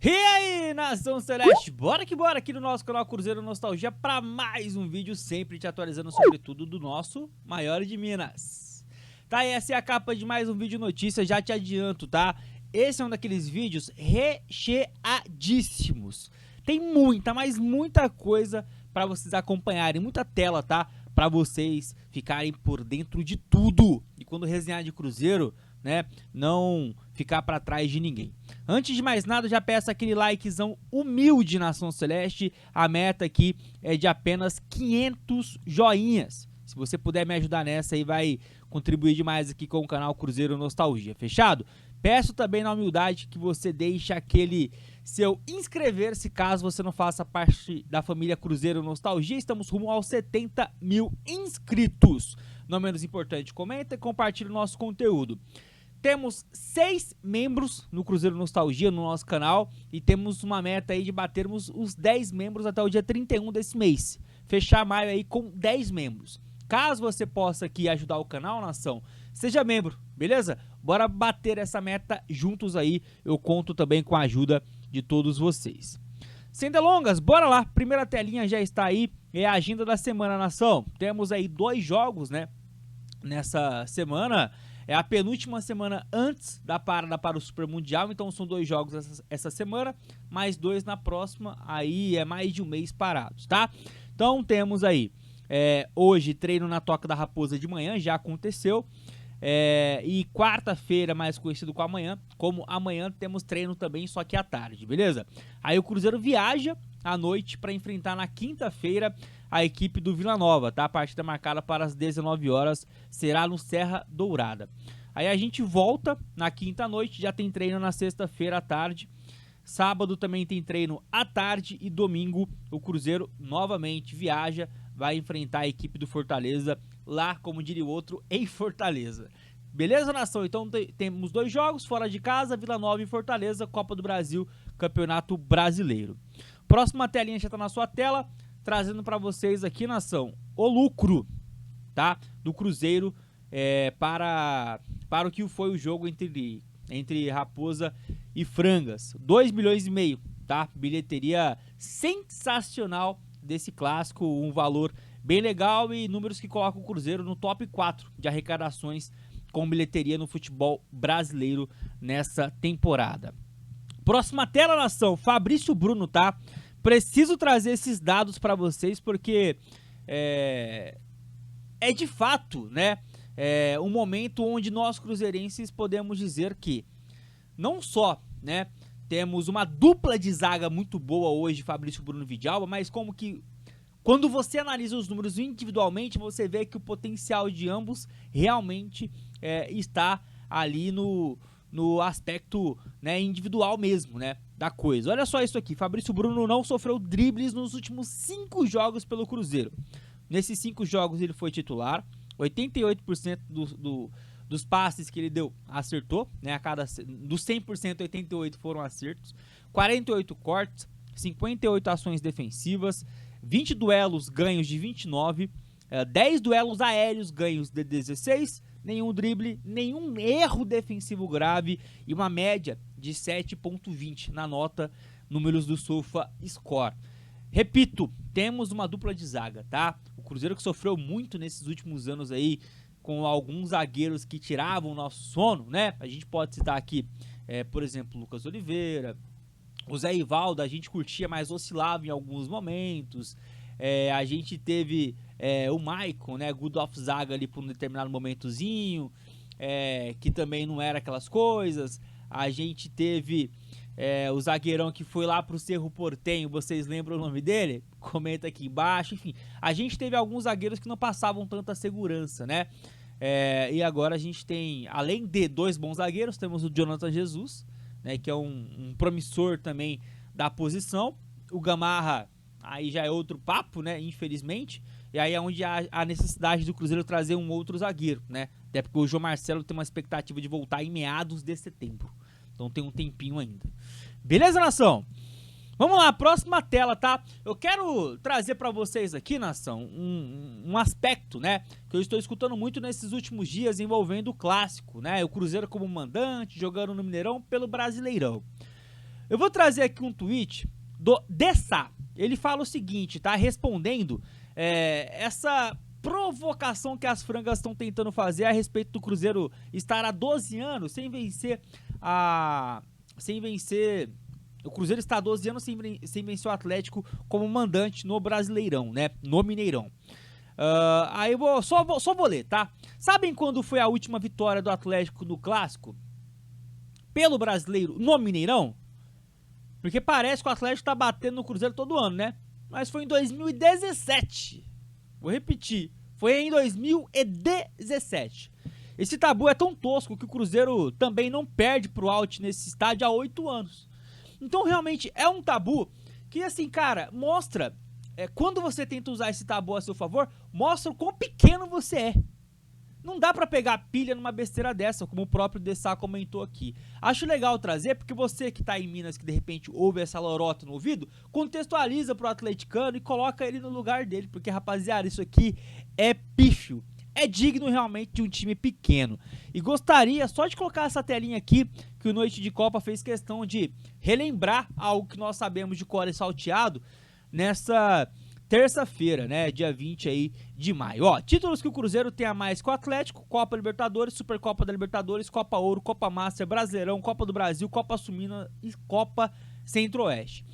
E aí, Nação Celeste, bora que bora aqui no nosso canal Cruzeiro Nostalgia para mais um vídeo, sempre te atualizando sobre tudo do nosso maior de Minas. Tá, e essa é a capa de mais um vídeo notícia, já te adianto, tá? Esse é um daqueles vídeos recheadíssimos. Tem muita, mas muita coisa para vocês acompanharem, muita tela, tá? Para vocês ficarem por dentro de tudo. E quando resenhar de Cruzeiro, né, não ficar para trás de ninguém. Antes de mais nada, já peço aquele likezão humilde, Nação Celeste. A meta aqui é de apenas 500 joinhas. Se você puder me ajudar nessa aí, vai contribuir demais aqui com o canal Cruzeiro Nostalgia, fechado? Peço também na humildade que você deixe aquele seu inscrever-se caso você não faça parte da família Cruzeiro Nostalgia. Estamos rumo aos 70 mil inscritos. Não menos importante, comenta e compartilha o nosso conteúdo. Temos 6 membros no Cruzeiro Nostalgia no nosso canal e temos uma meta aí de batermos os 10 membros até o dia 31 desse mês. Fechar maio aí com 10 membros. Caso você possa aqui ajudar o canal, nação, seja membro, beleza? Bora bater essa meta juntos aí, eu conto também com a ajuda de todos vocês. Sem delongas, bora lá, primeira telinha já está aí, é a agenda da semana, nação. Temos aí 2 jogos, né, nessa semana. É a penúltima semana antes da parada para o Super Mundial, então são 2 jogos essa semana, mais 2 na próxima, aí é mais de um mês parados, tá? Então temos aí, hoje treino na Toca da Raposa de manhã, já aconteceu, e quarta-feira, mais conhecido como amanhã, temos treino também, só que à tarde, beleza? Aí o Cruzeiro viaja à noite para enfrentar na quinta-feira a equipe do Vila Nova, tá? A partida marcada para as 19 horas, será no Serra Dourada. Aí a gente volta na quinta-noite, já tem treino na sexta-feira à tarde. Sábado também tem treino à tarde e domingo o Cruzeiro novamente viaja, vai enfrentar a equipe do Fortaleza lá, como diria o outro, em Fortaleza. Beleza, nação? Então temos 2 jogos fora de casa, Vila Nova e Fortaleza, Copa do Brasil, Campeonato Brasileiro. Próxima telinha já está na sua tela, trazendo para vocês aqui, nação, o lucro, tá, do Cruzeiro para o que foi o jogo entre Raposa e Frangas. 2,5 milhões, tá? Bilheteria sensacional desse clássico, um valor bem legal e números que colocam o Cruzeiro no top 4 de arrecadações com bilheteria no futebol brasileiro nessa temporada. Próxima tela, nação, Fabrício Bruno, tá? Preciso trazer esses dados para vocês porque é de fato, né, um momento onde nós cruzeirenses podemos dizer que não só, né, temos uma dupla de zaga muito boa hoje, Fabrício Bruno e Vidalba, mas como que quando você analisa os números individualmente, você vê que o potencial de ambos realmente está ali no aspecto, né, individual mesmo, né, da coisa. Olha só isso aqui, Fabrício Bruno não sofreu dribles nos últimos 5 jogos pelo Cruzeiro. Nesses 5 jogos ele foi titular, 88% dos passes que ele deu acertou, né, dos 100%, 88 foram acertos, 48 cortes, 58 ações defensivas, 20 duelos ganhos de 29, 10 duelos aéreos ganhos de 16, nenhum drible, nenhum erro defensivo grave e uma média de 7,20 na nota, números do SofaScore. Repito, temos uma dupla de zaga, tá? O Cruzeiro que sofreu muito nesses últimos anos aí, com alguns zagueiros que tiravam o nosso sono, né? A gente pode citar aqui, por exemplo, Lucas Oliveira, o Zé Ivaldo, a gente curtia, mas oscilava em alguns momentos. A gente teve o Maicon, né, good of zaga ali por um determinado momentozinho, que também não era aquelas coisas. A gente teve o zagueirão que foi lá pro Cerro Porteño, vocês lembram o nome dele? Comenta aqui embaixo, enfim. A gente teve alguns zagueiros que não passavam tanta segurança, né? E agora a gente tem, além de 2 bons zagueiros, temos o Jonathan Jesus, né, que é um promissor também da posição. O Gamarra, aí já é outro papo, né, infelizmente. E aí é onde há a necessidade do Cruzeiro trazer um outro zagueiro, né? Até porque o João Marcelo tem uma expectativa de voltar em meados de setembro. Então tem um tempinho ainda. Beleza, nação? Vamos lá, próxima tela, tá? Eu quero trazer pra vocês aqui, nação, um aspecto, né, que eu estou escutando muito nesses últimos dias envolvendo o clássico, né? O Cruzeiro como mandante, jogando no Mineirão pelo Brasileirão. Eu vou trazer aqui um tweet do Dessá. Ele fala o seguinte, tá? Respondendo essa provocação que as frangas estão tentando fazer a respeito do Cruzeiro estar há 12 anos sem vencer o Cruzeiro está há 12 anos sem vencer o Atlético como mandante no Brasileirão, né? No Mineirão. Aí eu só vou ler, tá? Sabem quando foi a última vitória do Atlético no Clássico? Pelo Brasileiro no Mineirão? Porque parece que o Atlético tá batendo no Cruzeiro todo ano, né? Mas foi em 2017. Vou repetir. Foi em 2017. Esse tabu é tão tosco que o Cruzeiro também não perde pro Alt nesse estádio há 8 anos. Então realmente é um tabu que, assim, cara, mostra... quando você tenta usar esse tabu a seu favor, mostra o quão pequeno você é. Não dá pra pegar pilha numa besteira dessa, como o próprio Dessá comentou aqui. Acho legal trazer, porque você que tá em Minas, que de repente ouve essa lorota no ouvido, contextualiza pro atleticano e coloca ele no lugar dele, porque, rapaziada, isso aqui é pífio. É digno realmente de um time pequeno. E gostaria só de colocar essa telinha aqui, que o Noite de Copa fez questão de relembrar algo que nós sabemos de cor e salteado nessa... terça-feira, né, dia 20 aí de maio. Ó, títulos que o Cruzeiro tem a mais que o Atlético: Copa Libertadores, Supercopa da Libertadores, Copa Ouro, Copa Master, Brasileirão, Copa do Brasil, Copa Sul-Minas e Copa Centro-Oeste.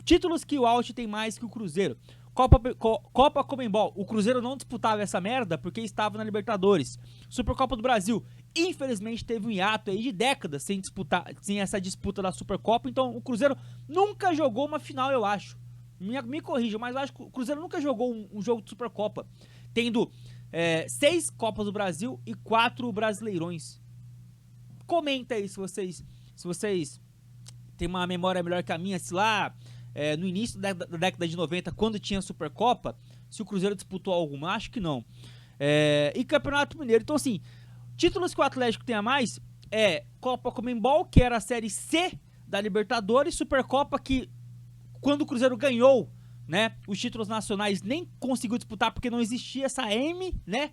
Títulos que o Alt tem mais que o Cruzeiro: Copa Comembol. O Cruzeiro não disputava essa merda porque estava na Libertadores. Supercopa do Brasil, infelizmente teve um hiato aí de décadas sem essa disputa da Supercopa, então o Cruzeiro nunca jogou uma final, eu acho. Me corrija, mas eu acho que o Cruzeiro nunca jogou um jogo de Supercopa, tendo 6 Copas do Brasil e 4 Brasileirões. Comenta aí se vocês têm uma memória melhor que a minha, se lá no início da década de 90, quando tinha Supercopa, se o Cruzeiro disputou alguma, acho que não. E Campeonato Mineiro. Então, assim, títulos que o Atlético tem a mais é Copa Comembol, que era a Série C da Libertadores, Supercopa, que quando o Cruzeiro ganhou, né, os títulos nacionais, nem conseguiu disputar porque não existia essa M, né?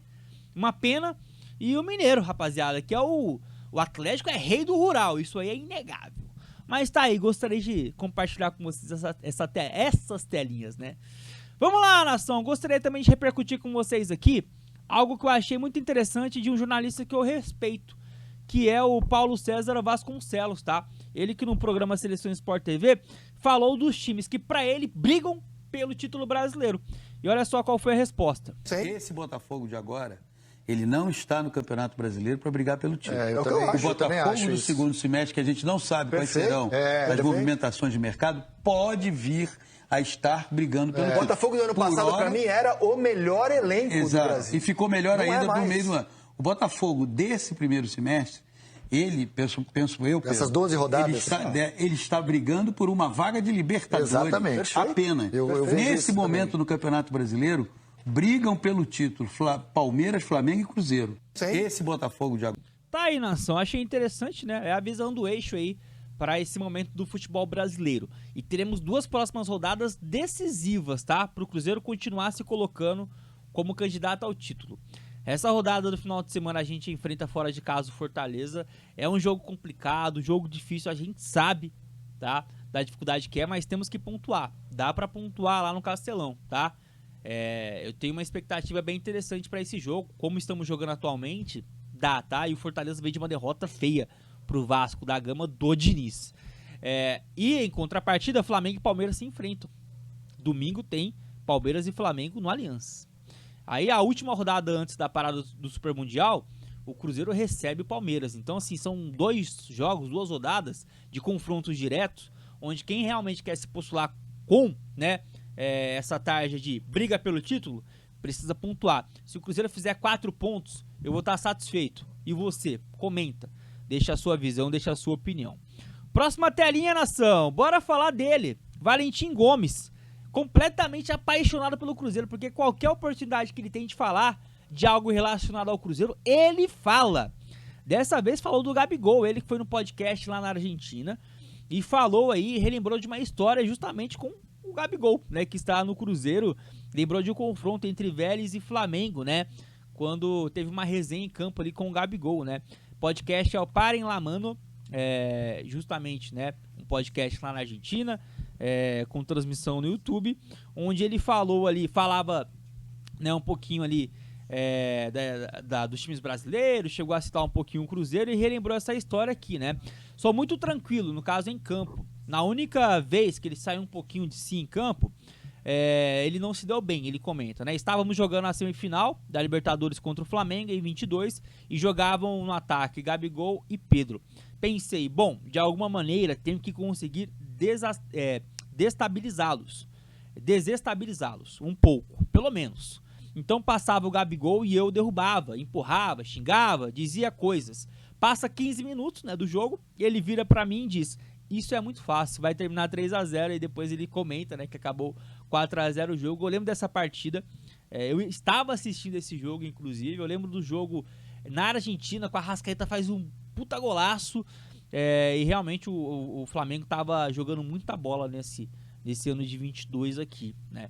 Uma pena. E o Mineiro, rapaziada, que é o Atlético é rei do rural, isso aí é inegável. Mas tá aí, gostaria de compartilhar com vocês essas telinhas, né? Vamos lá, nação, gostaria também de repercutir com vocês aqui algo que eu achei muito interessante de um jornalista que eu respeito, que é o Paulo César Vasconcelos, tá? Ele que no programa Seleção Sport TV falou dos times que pra ele brigam pelo título brasileiro. E olha só qual foi a resposta. Esse Botafogo de agora, ele não está no Campeonato Brasileiro para brigar pelo título. O Botafogo do segundo semestre, que a gente não sabe quais serão as movimentações de mercado, pode vir a estar brigando pelo título. O Botafogo do ano passado, para mim, era o melhor elenco do Brasil. E ficou melhor ainda no meio do ano. O Botafogo desse primeiro semestre, ele, penso eu... Essas 12 rodadas. Ele está brigando por uma vaga de Libertadores. Exatamente. Apenas. Nesse momento no Campeonato Brasileiro, brigam pelo título Palmeiras, Flamengo e Cruzeiro. Esse Botafogo de agora... Tá aí, nação. Achei interessante, né? É a visão do eixo aí para esse momento do futebol brasileiro. E teremos 2 próximas rodadas decisivas, tá? Para o Cruzeiro continuar se colocando como candidato ao título. Essa rodada do final de semana a gente enfrenta fora de casa o Fortaleza. É um jogo complicado, jogo difícil, a gente sabe, tá? Da dificuldade que é, mas temos que pontuar. Dá pra pontuar lá no Castelão, tá? Eu tenho uma expectativa bem interessante pra esse jogo. Como estamos jogando atualmente, dá, tá? E o Fortaleza veio de uma derrota feia pro Vasco da Gama do Diniz. E em contrapartida, Flamengo e Palmeiras se enfrentam. Domingo tem Palmeiras e Flamengo no Allianz. Aí a última rodada antes da parada do Super Mundial, o Cruzeiro recebe o Palmeiras. Então, assim, são 2 jogos, 2 rodadas de confrontos diretos, onde quem realmente quer se postular com, né, essa tarja de briga pelo título, precisa pontuar. Se o Cruzeiro fizer 4 pontos, eu vou estar satisfeito. E você, comenta, deixa a sua visão, deixa a sua opinião. Próxima telinha, nação, bora falar dele, Valentim Gomes. Completamente apaixonado pelo Cruzeiro, porque qualquer oportunidade que ele tem de falar de algo relacionado ao Cruzeiro, ele fala. Dessa vez falou do Gabigol, ele que foi no podcast lá na Argentina e falou aí, relembrou de uma história justamente com o Gabigol, né, que está no Cruzeiro. Lembrou de um confronto entre Vélez e Flamengo, né, quando teve uma resenha em campo ali com o Gabigol, né. Podcast é o Parem Lá Mano, justamente, né, um podcast lá na Argentina, com transmissão no YouTube, onde ele falava, né, um pouquinho ali dos times brasileiros, chegou a citar um pouquinho o Cruzeiro e relembrou essa história aqui, né? Sou muito tranquilo, no caso em campo. Na única vez que ele saiu um pouquinho de si em campo, ele não se deu bem, ele comenta, né? Estávamos jogando a semifinal da Libertadores contra o Flamengo em 22 e jogavam no ataque Gabigol e Pedro. Pensei, bom, de alguma maneira tenho que conseguir desestabilizá-los um pouco, pelo menos. Então passava o Gabigol e eu derrubava, empurrava, xingava, dizia coisas. Passa 15 minutos, né, do jogo e ele vira pra mim e diz: isso é muito fácil, vai terminar 3-0, e depois ele comenta, né, que acabou 4-0 o jogo. Eu lembro dessa partida, eu estava assistindo esse jogo, inclusive, eu lembro do jogo na Argentina, com a Arrascaeta faz um puta golaço, e realmente o Flamengo tava jogando muita bola nesse ano de 22 aqui, né.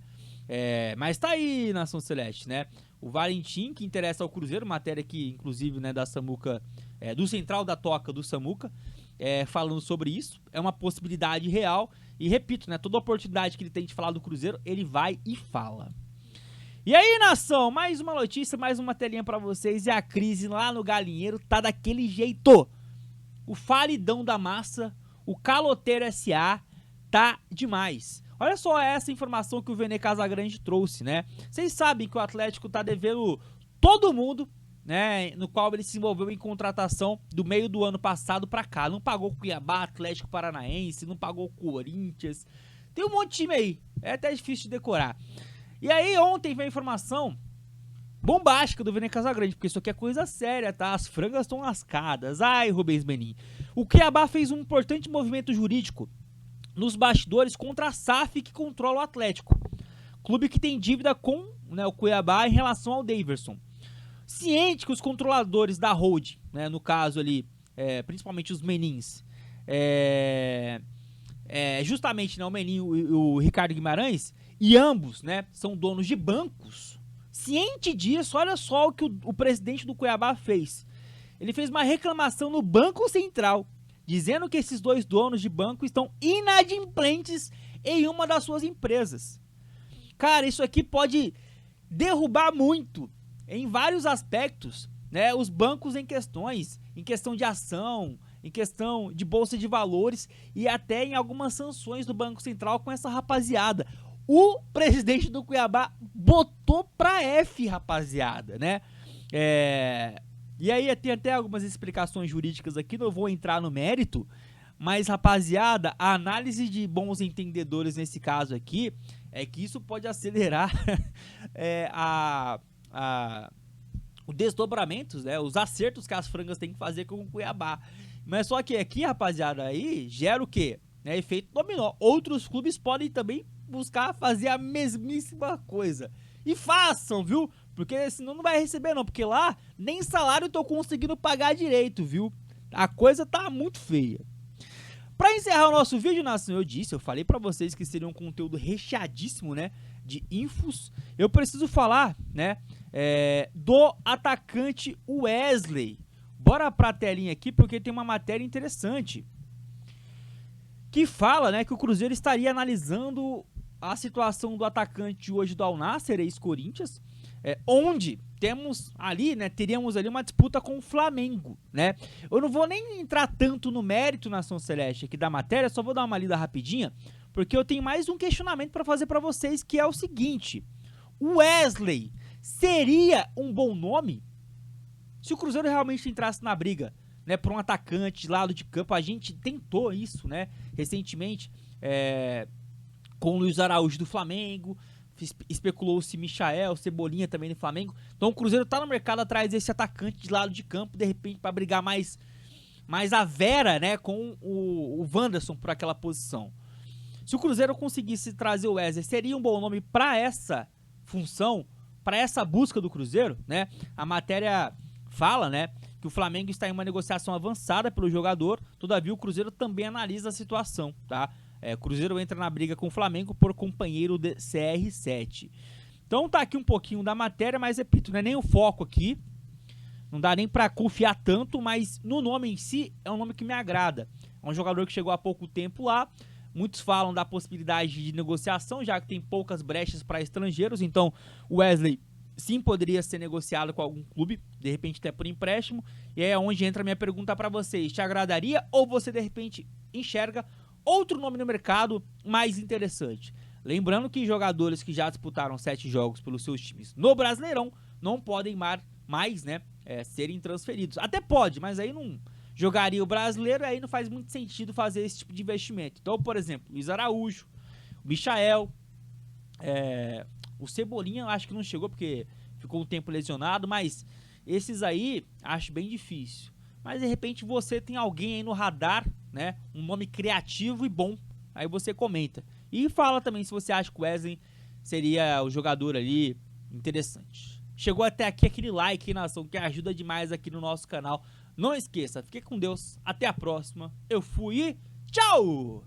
Mas tá aí, Nação Celeste, né? O Valentim, que interessa ao Cruzeiro, matéria aqui, inclusive, né, da Samuca, do Central da Toca do Samuca, falando sobre isso. É uma possibilidade real. E repito, né, toda oportunidade que ele tem de falar do Cruzeiro, ele vai e fala. E aí, nação, mais uma notícia, mais uma telinha pra vocês. E a crise lá no Galinheiro tá daquele jeito. O falidão da massa, o Caloteiro SA, tá demais. Olha só essa informação que o Vene Casagrande trouxe, né? Vocês sabem que o Atlético tá devendo todo mundo, né? No qual ele se envolveu em contratação do meio do ano passado pra cá. Não pagou Cuiabá, Atlético Paranaense, não pagou Corinthians. Tem um monte de time aí. É até difícil de decorar. E aí ontem veio a informação bombástica do Vene Casagrande, porque isso aqui é coisa séria, tá? As frangas estão lascadas. Ai, Rubens Menin. O Cuiabá fez um importante movimento jurídico nos bastidores contra a SAF, que controla o Atlético. Clube que tem dívida com, né, o Cuiabá em relação ao Daverson. Ciente que os controladores da Hold, né, no caso ali, principalmente os Menins, justamente, né, o Menin e o Ricardo Guimarães, e ambos, né, são donos de bancos. Ciente disso, olha só o que o presidente do Cuiabá fez. Ele fez uma reclamação no Banco Central, dizendo que esses dois donos de banco estão inadimplentes em uma das suas empresas. Cara, isso aqui pode derrubar muito, em vários aspectos, né, os bancos em questão de ação, em questão de bolsa de valores e até em algumas sanções do Banco Central com essa rapaziada. O presidente do Cuiabá botou pra F, rapaziada, né? E aí tem até algumas explicações jurídicas aqui, não vou entrar no mérito, mas, rapaziada, a análise de bons entendedores nesse caso aqui é que isso pode acelerar os desdobramentos, né, os acertos que as frangas têm que fazer com o Cuiabá. Mas só que aqui, rapaziada, aí gera o quê? Efeito dominó. Outros clubes podem também buscar fazer a mesmíssima coisa. E façam, viu? Porque senão não vai receber não, porque lá nem salário eu tô conseguindo pagar direito, viu? A coisa tá muito feia. Pra encerrar o nosso vídeo, nação, eu falei pra vocês que seria um conteúdo recheadíssimo, né, de infos. Eu preciso falar, né, do atacante Wesley. Bora pra telinha aqui, porque tem uma matéria interessante que fala, né, que o Cruzeiro estaria analisando a situação do atacante hoje do Al Nassr, ex-Corinthians, onde temos ali, né, teríamos ali uma disputa com o Flamengo, né? Eu não vou nem entrar tanto no mérito, Nação Celeste, aqui da matéria, só vou dar uma lida rapidinha, porque eu tenho mais um questionamento para fazer para vocês, que é o seguinte: o Wesley seria um bom nome? Se o Cruzeiro realmente entrasse na briga, né, por um atacante de lado de campo, a gente tentou isso, né, recentemente, com o Luiz Araújo do Flamengo, especulou-se Michael, Cebolinha também no Flamengo. Então o Cruzeiro tá no mercado atrás desse atacante de lado de campo, de repente para brigar mais a Vera, né, com o Wanderson por aquela posição. Se o Cruzeiro conseguisse trazer o Wesley, seria um bom nome para essa função, para essa busca do Cruzeiro, né? A matéria fala, né, que o Flamengo está em uma negociação avançada pelo jogador, todavia o Cruzeiro também analisa a situação, tá? O Cruzeiro entra na briga com o Flamengo por companheiro de CR7. Então tá aqui um pouquinho da matéria, mas repito, não é nem o foco aqui. Não dá nem pra confiar tanto, mas no nome em si é um nome que me agrada. É um jogador que chegou há pouco tempo lá. Muitos falam da possibilidade de negociação, já que tem poucas brechas para estrangeiros. Então, o Wesley sim poderia ser negociado com algum clube, de repente até por empréstimo. E é onde entra a minha pergunta para vocês. Te agradaria ou você de repente enxerga outro nome no mercado mais interessante? Lembrando que jogadores que já disputaram 7 jogos pelos seus times no Brasileirão não podem mais, né, serem transferidos. Até pode, mas aí não jogaria o Brasileiro, aí não faz muito sentido fazer esse tipo de investimento. Então, por exemplo, Luiz Araújo, o Michael, o Cebolinha eu acho que não chegou porque ficou um tempo lesionado, mas esses aí acho bem difícil. Mas de repente você tem alguém aí no radar, né, um nome criativo e bom, aí você comenta. E fala também se você acha que o Wesley seria o jogador ali interessante. Chegou até aqui aquele like, nação, que ajuda demais aqui no nosso canal. Não esqueça, fique com Deus, até a próxima. Eu fui e tchau!